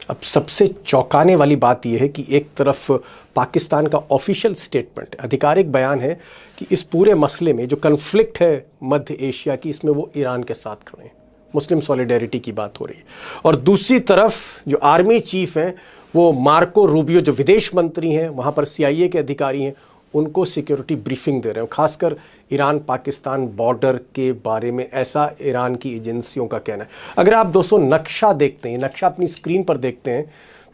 अब सबसे चौंकाने वाली बात यह है कि एक तरफ पाकिस्तान का ऑफिशियल स्टेटमेंट, आधिकारिक बयान है कि इस पूरे मसले में जो कन्फ्लिक्ट है मध्य एशिया की, इसमें वो ईरान के साथ खड़े हैं, मुस्लिम सॉलिडेरिटी की बात हो रही है। और दूसरी तरफ जो आर्मी चीफ हैं वो मार्को रूबियो, जो विदेश मंत्री हैं, वहाँ पर CIA के अधिकारी हैं, उनको सिक्योरिटी ब्रीफिंग दे रहे हैं, खासकर ईरान पाकिस्तान बॉर्डर के बारे में, ऐसा ईरान की एजेंसियों का कहना है। अगर आप दोस्तों नक्शा देखते हैं, नक्शा अपनी स्क्रीन पर देखते हैं,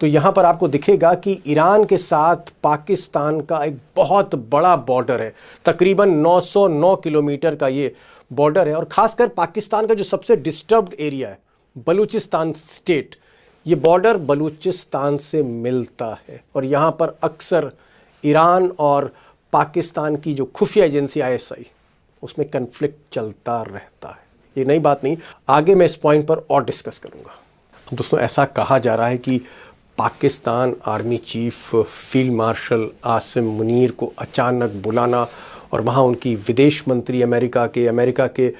तो यहाँ पर आपको दिखेगा कि ईरान के साथ पाकिस्तान का एक बहुत बड़ा बॉर्डर है, तकरीबन 909 किलोमीटर का ये बॉर्डर है। और ख़ासकर पाकिस्तान का जो सबसे डिस्टर्ब्ड एरिया है, बलूचिस्तान स्टेट, ये बॉर्डर बलूचिस्तान से मिलता है। और यहाँ पर अक्सर ईरान और पाकिस्तान की जो खुफिया एजेंसी ISI, उसमें कन्फ्लिक्ट चलता रहता है। ये नई बात नहीं, आगे मैं इस पॉइंट पर और डिस्कस करूँगा। दोस्तों, ऐसा कहा जा रहा है कि Pakistan army chief field marshal Asim Munir को अचानक बुलाना और वहाँ उनकी विदेश मंत्री अमेरिका के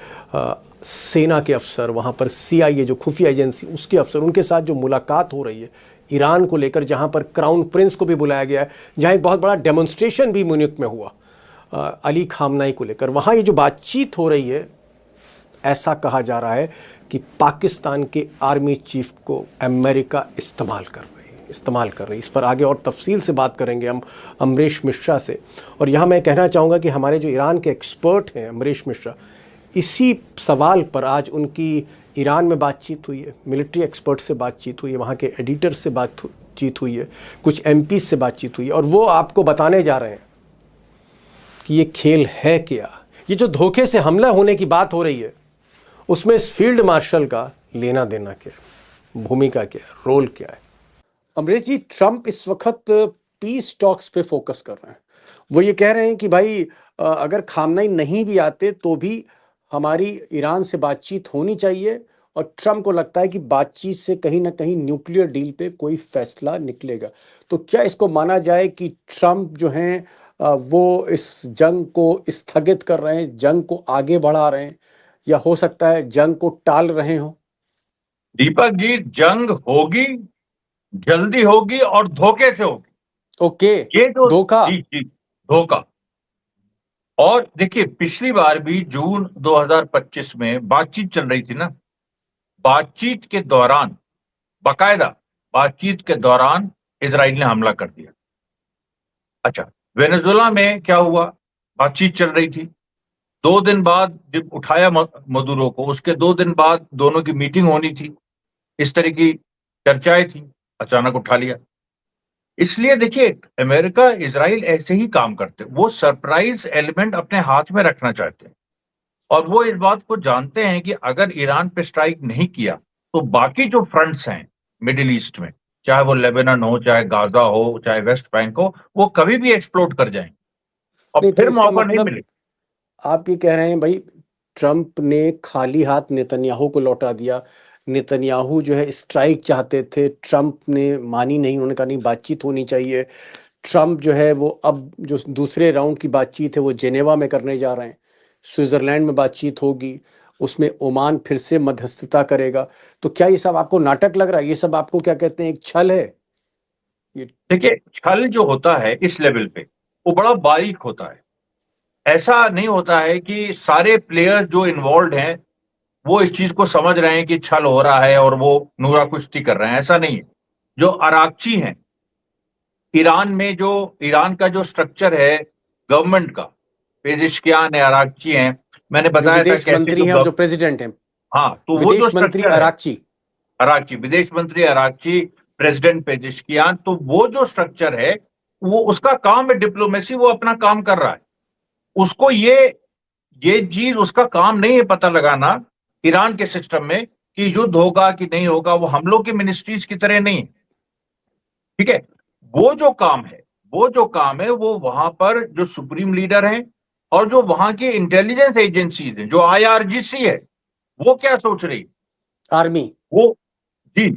सेना के अफसर, वहाँ पर CIA जो खुफिया एजेंसी उसके अफसर, उनके साथ जो मुलाकात हो रही है ईरान को लेकर, जहाँ पर क्राउन प्रिंस को भी बुलाया गया है, जहाँ एक बहुत बड़ा डेमोन्स्ट्रेशन भी म्यूनिख में हुआ अली खामनाई को लेकर, वहाँ ये जो बातचीत हो रही है, ऐसा कहा जा रहा है कि पाकिस्तान के आर्मी चीफ को अमेरिका इस्तेमाल कर रही है। इस पर आगे और तफसील से बात करेंगे हम अमरीश मिश्रा से। और यहाँ मैं कहना चाहूँगा कि हमारे जो ईरान के एक्सपर्ट हैं अमरीश मिश्रा, इसी सवाल पर आज उनकी ईरान में बातचीत हुई है, मिलिट्री एक्सपर्ट से बातचीत हुई है, वहाँ के एडिटर से बातचीत हुई है, कुछ MP से बातचीत हुई है, और वो आपको बताने जा रहे हैं कि ये खेल है क्या, ये जो धोखे से हमला होने की बात हो रही है, उसमें इस फील्ड मार्शल का लेना देना क्या है, भूमिका क्या है, रोल क्या है। अमरीश जी, ट्रंप इस वक्त पीस टॉक्स पे फोकस कर रहे हैं। वो ये कह रहे हैं कि भाई अगर खामनेई नहीं भी आते तो भी हमारी ईरान से बातचीत होनी चाहिए, और ट्रंप को लगता है कि बातचीत से कहीं ना कहीं न्यूक्लियर डील पे कोई फैसला निकलेगा। तो क्या इसको माना जाए कि ट्रंप जो हैं वो इस जंग को स्थगित कर रहे हैं, जंग को आगे बढ़ा रहे हैं, या हो सकता है जंग को टाल रहे हो? दीपक जी, जंग होगी, जल्दी होगी और धोखे से होगी। ओके, ये जो धोखा। जी धोखा। और देखिए, पिछली बार भी जून 2025 में बातचीत चल रही थी ना, बातचीत के दौरान, बाकायदा बातचीत के दौरान इजराइल ने हमला कर दिया। अच्छा, वेनेजुएला में क्या हुआ? बातचीत चल रही थी, 2 दिन बाद जब उठाया मदुरो को, उसके 2 दिन बाद दोनों की मीटिंग होनी थी, इस तरह की चर्चाएं थी, अचानक उठा लिया। इसलिए देखिए, अमेरिका इजराइल ऐसे ही काम करते, वो सरप्राइज एलिमेंट अपने हाथ में रखना चाहते हैं, और वो इस बात को जानते हैं कि अगर ईरान पे स्ट्राइक नहीं किया तो बाकी जो फ्रंट्स हैं मिडिल ईस्ट में, चाहे वो लेबनान हो, चाहे गाजा हो, चाहे वेस्ट बैंक हो, वो कभी भी एक्सप्लोड कर जाएंगे और फिर मौका नहीं मिलेगा। आप ये कह रहे हैं भाई, ट्रंप ने खाली हाथ नेतन्याहू को लौटा दिया। नेतन्याहू जो है स्ट्राइक चाहते थे, ट्रंप ने मानी नहीं, उन्होंने कहा नहीं, बातचीत होनी चाहिए। ट्रंप जो है वो अब जो दूसरे राउंड की बातचीत है वो जेनेवा में करने जा रहे हैं, स्विट्जरलैंड में बातचीत होगी, उसमें ओमान फिर से मध्यस्थता करेगा। तो क्या ये सब आपको नाटक लग रहा है? ये सब आपको क्या कहते हैं, एक छल है? देखिए, छल जो होता है इस लेवल पे वो बड़ा बारीक होता है। ऐसा नहीं होता है कि सारे प्लेयर जो इन्वॉल्व हैं वो इस चीज को समझ रहे हैं कि छल हो रहा है और वो नूरा कुश्ती कर रहे हैं, ऐसा नहीं है। जो अराकची हैं ईरान में, जो ईरान का जो स्ट्रक्चर है गवर्नमेंट का, पेजिशकियान है, अराकची हैं, मैंने बताया था विदेश मंत्री हैं और जो प्रेसिडेंट हैं। हाँ, तो वो जो मंत्री अराकची, विदेश मंत्री अराकची, प्रेसिडेंट पेजिशकियान, तो वो जो स्ट्रक्चर है वो उसका काम है डिप्लोमेसी, वो अपना काम कर रहा है। उसको ये चीज उसका काम नहीं है पता लगाना ईरान के सिस्टम में कि युद्ध होगा कि नहीं होगा, वो हम लोग की मिनिस्ट्रीज की तरह नहीं है, ठीक है। वो जो काम है वो वहां पर जो सुप्रीम लीडर हैं और जो वहां की इंटेलिजेंस एजेंसीज हैं, जो IRGC है, वो क्या सोच रही, आर्मी, वो जी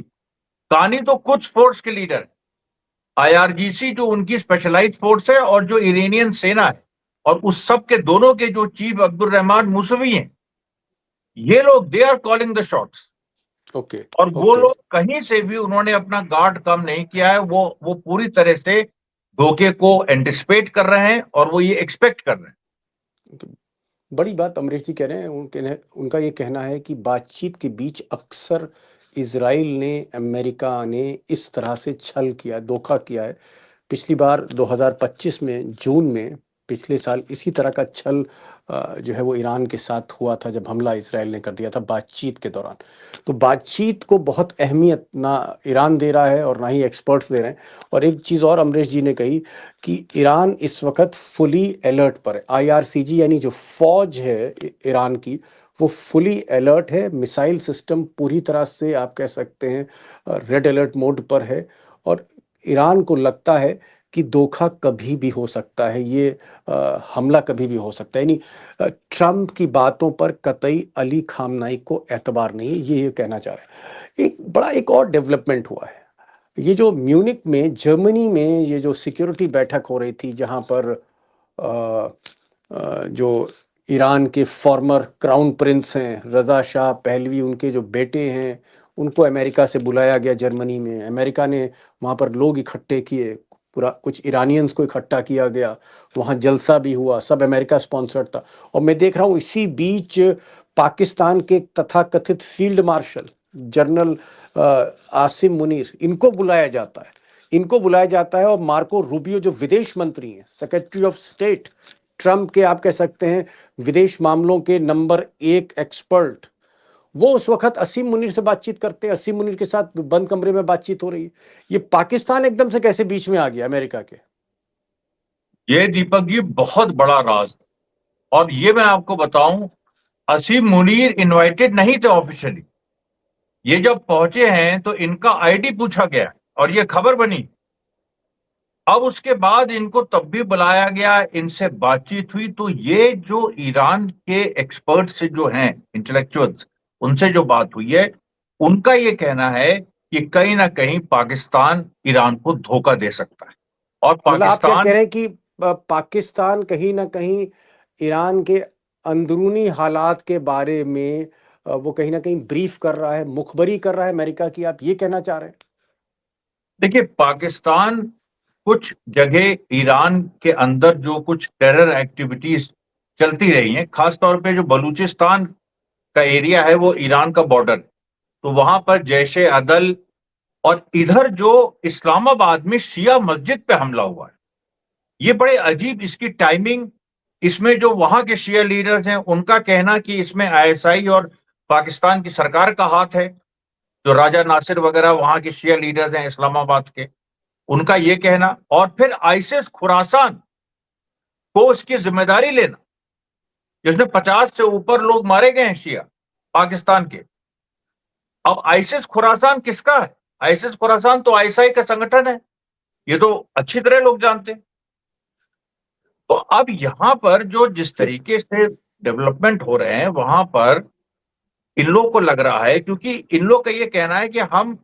कहानी तो कुछ फोर्स के लीडर है। IRGC जो उनकी स्पेशलाइज्ड फोर्स है और जो इरानियन सेना है, और उस सब के दोनों के जो चीफ अब्दुल रहमान मूसवी हैं, ये लोग they are calling the shots. Okay. और वो ओके। लोग कहीं से भी उन्होंने अपना गार्ड कम नहीं किया है। वो पूरी तरह से धोखे को एंटिसिपेट कर रहे हैं और वो ये एक्सपेक्ट कर रहे हैं। बड़ी बात अमरीश जी कह रहे हैं, उनका ये कहना है कि बातचीत के बीच अक्सर इजराइल ने, अमेरिका ने इस तरह से छल किया, धोखा किया है। पिछली बार 2025 में जून में, पिछले साल इसी तरह का छल जो है वो ईरान के साथ हुआ था, जब हमला इसराइल ने कर दिया था बातचीत के दौरान। तो बातचीत को बहुत अहमियत ना ईरान दे रहा है और ना ही एक्सपर्ट्स दे रहे हैं। और एक चीज़ और अमरीश जी ने कही कि ईरान इस वक्त फुली अलर्ट पर है। आईआरसीजी यानी जो फौज है ईरान की, वो फुली अलर्ट है। मिसाइल सिस्टम पूरी तरह से आप कह सकते हैं रेड अलर्ट मोड पर है। और ईरान को लगता है कि धोखा कभी भी हो सकता है, ये हमला कभी भी हो सकता है। यानी ट्रम्प की बातों पर कतई अली खामनाई को एतबार नहीं है, ये कहना चाह रहे हैं। एक और डेवलपमेंट हुआ है। ये जो म्यूनिक में, जर्मनी में, ये जो सिक्योरिटी बैठक हो रही थी, जहां पर जो ईरान के फॉर्मर क्राउन प्रिंस हैं रजा शाह पहलवी, उनके जो बेटे हैं, उनको अमेरिका से बुलाया गया जर्मनी में। अमेरिका ने वहाँ पर लोग इकट्ठे किए, पूरा कुछ ईरानियंस को इकट्ठा किया गया, वहाँ जलसा भी हुआ, सब अमेरिका स्पॉन्सर्ड था। और मैं देख रहा हूँ इसी बीच पाकिस्तान के तथाकथित field marshal general Asim Munir, इनको बुलाया जाता है। और मार्को रूबियो जो विदेश मंत्री हैं, सेक्रेटरी ऑफ स्टेट, ट्रम्प के आप कह सकते हैं विदेश मामलों के नंबर 1 एक्सपर्ट, वो उस वक्त असीम मुनीर से बातचीत करते हैं। असीम मुनीर के साथ बंद कमरे में बातचीत हो रही है। ये पाकिस्तान एकदम से कैसे बीच में आ गया अमेरिका के? ये दीपक जी बहुत बड़ा राज है। और ये मैं आपको बताऊं, असीम मुनीर इनवाइटेड नहीं थे ऑफिशियली। ये जब पहुंचे हैं तो इनका आईडी पूछा गया और ये खबर बनी। अब उसके बाद इनको तब भी बुलाया गया, इनसे बातचीत हुई। तो ये जो ईरान के एक्सपर्ट्स जो हैं, इंटेलेक्चुअल्स, उनसे जो बात हुई है, उनका ये कहना है कि कहीं ना कहीं पाकिस्तान ईरान को धोखा दे सकता है। और मतलब आप क्या कह पाकिस्तान, रहे हैं कि पाकिस्तान कहीं ना कहीं ईरान के अंदरूनी हालात के बारे में वो कहीं ना कहीं ब्रीफ कर रहा है, मुखबरी कर रहा है अमेरिका की, आप ये कहना चाह रहे हैं? देखिए, पाकिस्तान कुछ जगह ईरान के अंदर जो कुछ टेरर एक्टिविटीज चलती रही हैं, खासतौर पे जो बलूचिस्तान का एरिया है वो ईरान का बॉर्डर, तो वहां पर जैश ए अदल, और इधर जो इस्लामाबाद में शिया मस्जिद पे हमला हुआ है, ये बड़े अजीब इसकी टाइमिंग। इसमें जो वहां के शिया लीडर्स हैं उनका कहना कि इसमें आईएसआई और पाकिस्तान की सरकार का हाथ है। जो राजा नासिर वगैरह वहां के शिया लीडर्स हैं इस्लामाबाद के, उनका यह कहना। और फिर आइसिस खुरासान को उसकी जिम्मेदारी लेना, जिसमें 50 से ऊपर लोग मारे गए हैं शिया पाकिस्तान के। अब आइसिस खुरासान किसका है? आइसिस खुरासान तो आईएसआई का संगठन है, ये तो अच्छी तरह लोग जानते हैं। तो अब यहां पर जो जिस तो तरीके से डेवलपमेंट हो रहे हैं, वहां पर इन लोगों को लग रहा है, क्योंकि इन लोग का ये कहना है कि हम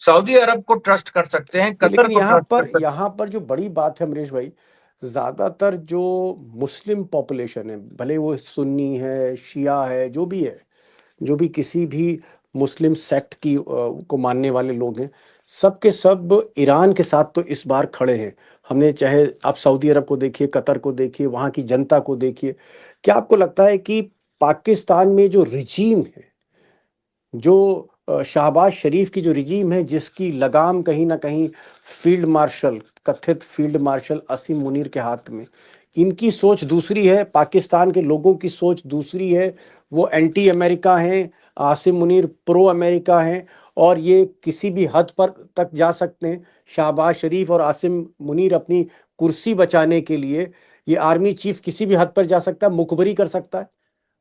सऊदी अरब को ट्रस्ट कर सकते हैं, नहीं, कतर लेकिन को ट्रस्ट कर सकते यहाँ पर जो बड़ी बात है अमरीश भाई, ज्यादातर जो मुस्लिम पॉपुलेशन है, भले वो सुन्नी है, शिया है, जो भी है, जो भी किसी भी मुस्लिम सेक्ट की को मानने वाले लोग हैं, सब के सब ईरान के साथ तो इस बार खड़े हैं। हमने, चाहे आप सऊदी अरब को देखिए, कतर को देखिए, वहाँ की जनता को देखिए। क्या आपको लगता है कि पाकिस्तान में जो रिजीम है, जो शाहबाज शरीफ की जो रिजीम है, जिसकी लगाम कहीं ना कहीं फील्ड मार्शल, कथित फील्ड मार्शल असीम मुनीर के हाथ में, इनकी सोच दूसरी है, पाकिस्तान के लोगों की सोच दूसरी है। वो एंटी अमेरिका हैं, आसिम मुनीर प्रो अमेरिका हैं, और ये किसी भी हद पर तक जा सकते हैं। शाहबाज शरीफ और आसिम मुनीर अपनी कुर्सी बचाने के लिए, ये आर्मी चीफ किसी भी हद पर जा सकता है, मुखबरी कर सकता है,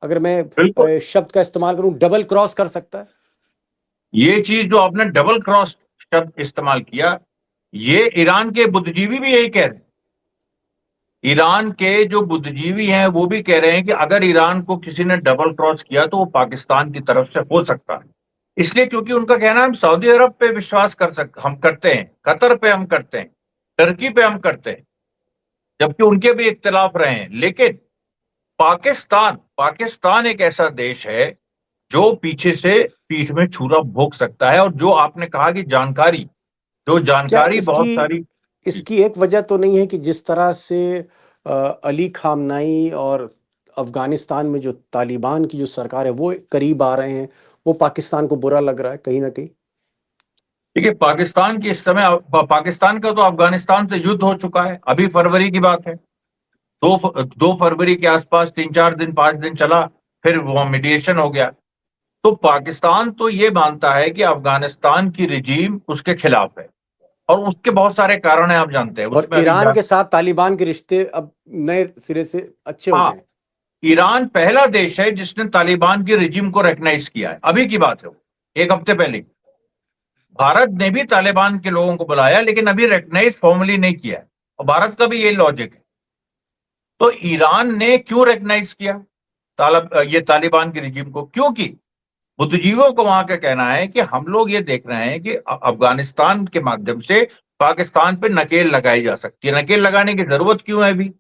अगर मैं बिल्कुल। शब्द का इस्तेमाल करूं, डबल क्रॉस कर सकता है। ये चीज जो आपने डबल क्रॉस शब्द इस्तेमाल किया, ये ईरान के बुद्धिजीवी भी यही कह रहे हैं। ईरान के जो बुद्धिजीवी हैं वो भी कह रहे हैं कि अगर ईरान को किसी ने डबल क्रॉस किया तो वो पाकिस्तान की तरफ से हो सकता है। इसलिए क्योंकि उनका कहना है हम सऊदी अरब पे विश्वास हम करते हैं, कतर पे हम करते हैं, टर्की पे हम करते हैं, जबकि उनके भी इख्तिलाफ रहे हैं। लेकिन पाकिस्तान पाकिस्तान एक ऐसा देश है जो पीछे से पीठ में छुरा भोंक सकता है। और जो आपने कहा कि जानकारी, जो क्या जानकारी बहुत इसकी सारी। इसकी एक वजह तो नहीं है कि जिस तरह से अली खामनाई और अफगानिस्तान में जो तालिबान की जो सरकार है वो करीब आ रहे हैं, वो पाकिस्तान को बुरा लग रहा है कहीं ना कहीं? देखिए, पाकिस्तान की इस समय पाकिस्तान का तो अफगानिस्तान से युद्ध हो चुका है, अभी फरवरी की बात है। 2 फरवरी के आसपास 3-4 दिन 5 दिन चला, फिर वो मीडिएशन हो गया। तो पाकिस्तान तो ये मानता है कि अफगानिस्तान की रिजीम उसके खिलाफ है, और उसके बहुत सारे कारण हैं, आप जानते हैं, और उसमें अभी ईरान के साथ तालिबान के रिश्ते अब नए सिरे से अच्छे हो हाँ, गए। ईरान पहला देश है जिसने तालिबान की रिजीम को रिकग्नाइज किया है, अभी की बात है वो, 1 हफ्ते पहले। भारत ने भी तालिबान के लोगों को बुलाया, लेकिन अभी रिकग्नाइज फॉर्मली नहीं किया है, और भारत का भी ये लॉजिक है। तो ईरान ने क्यों रिकग्नाइज किया ये तालिबान की रिजीम को? क्योंकि बुद्धिजीवियों को वहां का कहना है कि हम लोग ये देख रहे हैं कि अफगानिस्तान के माध्यम से पाकिस्तान पे नकेल लगाई जा सकती है। नकेल लगाने की जरूरत क्यों है अभी,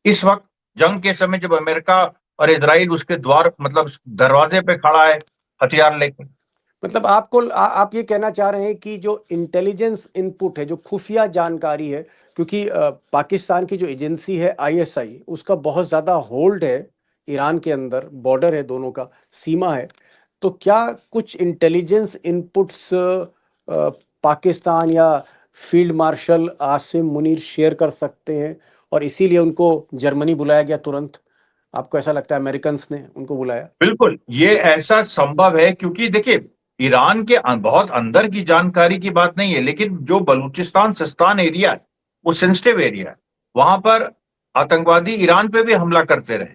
इस वक्त जंग के समय, जब अमेरिका और इजराइल उसके द्वार, मतलब दरवाजे पे खड़ा है हथियार लेकर। मतलब आप ये कहना चाह रहे हैं कि जो इंटेलिजेंस इनपुट है, जो खुफिया जानकारी है, क्योंकि पाकिस्तान की जो एजेंसी है आईएसआई, उसका बहुत ज़्यादा होल्ड है ईरान के अंदर, बॉर्डर है दोनों का, सीमा है। तो क्या कुछ इंटेलिजेंस इनपुट्स पाकिस्तान या field marshal Asim Munir share कर सकते हैं, और इसीलिए उनको जर्मनी बुलाया गया तुरंत? आपको ऐसा लगता है अमेरिकन ने उनको बुलाया? बिल्कुल, ये ऐसा संभव है, क्योंकि देखिए, ईरान के बहुत अंदर की जानकारी की बात नहीं है, लेकिन जो बलूचिस्तान सिस्तान एरिया है, वो सेंसिटिव एरिया है। वहां पर आतंकवादी ईरान पे भी हमला करते रहे,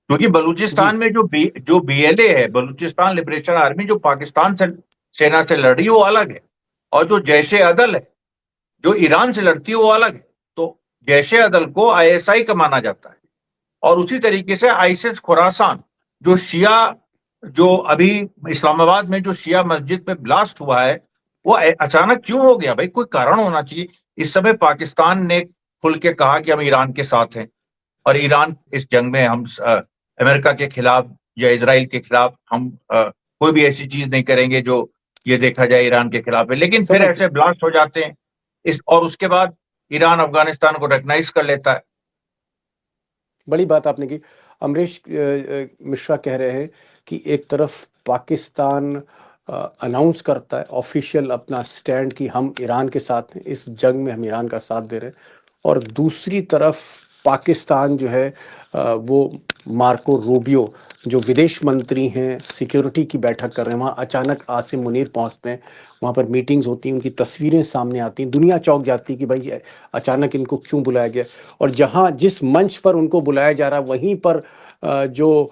क्योंकि जी। बलूचिस्तान में जो बीएलए है, बलूचिस्तान लिबरेशन आर्मी, जो पाकिस्तान से सेना से लड़ रही है, वो अलग है। और जो जैश ए अदल है, जो ईरान से लड़ती है, वो अलग है। तो जैश ए अदल को आईएसआई का माना जाता है। और उसी तरीके से आइसिस खुरासान, जो शिया, जो अभी इस्लामाबाद में जो शिया मस्जिद पे ब्लास्ट हुआ है, वो अचानक क्यों हो गया भाई? कोई कारण होना चाहिए। इस समय पाकिस्तान ने खुल के कहा कि हम ईरान के साथ हैं, और ईरान इस जंग में हम अमेरिका के खिलाफ या इजराइल के खिलाफ हम कोई भी ऐसी चीज नहीं करेंगे जो ये देखा जाए ईरान के खिलाफ है। लेकिन फिर समझ ऐसे ब्लास्ट हो जाते हैं और उसके बाद ईरान अफगानिस्तान को रिकग्नाइज कर लेता है। बड़ी बात आपने की। अमरीश मिश्रा कह रहे हैं कि एक तरफ पाकिस्तान अनाउंस करता है ऑफिशियल अपना स्टैंड कि हम ईरान के साथ हैं, इस जंग में हम ईरान का साथ दे रहे हैं, और दूसरी तरफ पाकिस्तान जो है वो मार्को रूबियो जो विदेश मंत्री हैं, सिक्योरिटी की बैठक कर रहे हैं, वहाँ अचानक आसिम मुनीर पहुँचते हैं, वहाँ पर मीटिंग्स होती हैं, उनकी तस्वीरें सामने आती हैं, दुनिया चौंक जाती है कि भाई अचानक इनको क्यों बुलाया गया। और जहाँ जिस मंच पर उनको बुलाया जा रहा है, वहीं पर जो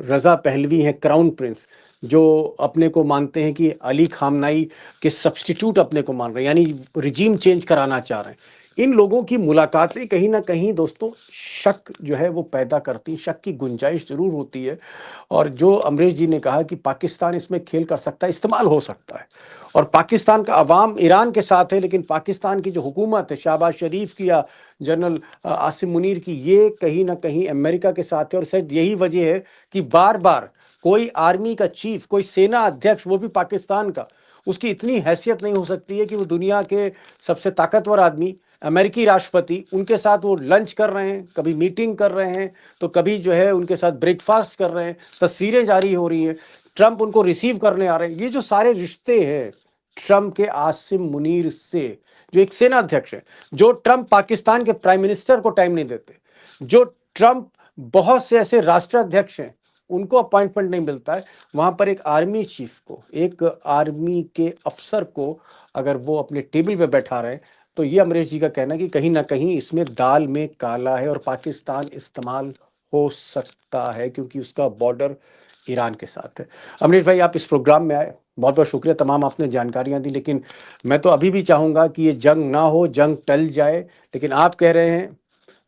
रज़ा पहलवी हैं, क्राउन प्रिंस, जो अपने को मानते हैं कि अली खामनाई के सब्स्टिट्यूट अपने को मान रहे हैं, यानी रिजीम चेंज कराना चाह रहे हैं, इन लोगों की मुलाकातें कहीं ना कहीं दोस्तों शक जो है वो पैदा करती, शक की गुंजाइश जरूर होती है। और जो अमरीश जी ने कहा कि पाकिस्तान इसमें खेल कर सकता है, इस्तेमाल हो सकता है, और पाकिस्तान का अवाम ईरान के साथ है, लेकिन पाकिस्तान की जो हुकूमत है शहबाज शरीफ की या जनरल आसिम मुनीर की, ये कहीं ना कहीं अमेरिका के साथ है। और शायद यही वजह है कि बार बार कोई आर्मी का चीफ, कोई सेना अध्यक्ष, वो भी पाकिस्तान का, उसकी इतनी हैसियत नहीं हो सकती है कि वो दुनिया के सबसे ताकतवर आदमी अमेरिकी राष्ट्रपति, उनके साथ वो लंच कर रहे हैं, कभी मीटिंग कर रहे हैं, तो कभी जो है उनके साथ ब्रेकफास्ट कर रहे हैं, तस्वीरें जारी हो रही हैं, ट्रंप उनको रिसीव करने आ रहे हैं। ये जो सारे रिश्ते हैं ट्रंप के आसिम मुनीर से, जो एक सेना अध्यक्ष है, जो ट्रंप पाकिस्तान के प्राइम मिनिस्टर को टाइम नहीं देते, जो ट्रंप बहुत से ऐसे राष्ट्राध्यक्ष हैं उनको अपॉइंटमेंट नहीं मिलता है, वहां पर एक आर्मी चीफ को, एक आर्मी के अफसर को अगर वो अपने टेबल पे बैठा रहे, तो ये अमरीश जी का कहना है कि कहीं ना कहीं इसमें दाल में काला है और पाकिस्तान इस्तेमाल हो सकता है, क्योंकि उसका बॉर्डर ईरान के साथ है। अमरीश भाई, आप इस प्रोग्राम में आए, बहुत बहुत शुक्रिया, तमाम आपने जानकारियां दी, लेकिन मैं तो अभी भी चाहूंगा कि ये जंग ना हो, जंग टल जाए, लेकिन आप कह रहे हैं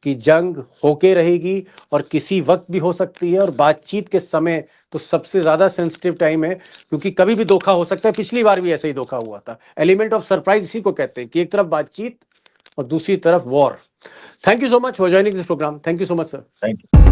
कि जंग होके रहेगी और किसी वक्त भी हो सकती है, और बातचीत के समय तो सबसे ज्यादा सेंसिटिव टाइम है, क्योंकि कभी भी धोखा हो सकता है। पिछली बार भी ऐसे ही धोखा हुआ था। एलिमेंट ऑफ सरप्राइज इसी को कहते हैं कि एक तरफ बातचीत और दूसरी तरफ war. Thank you so much for joining this program. Thank you so much sir. Thank you.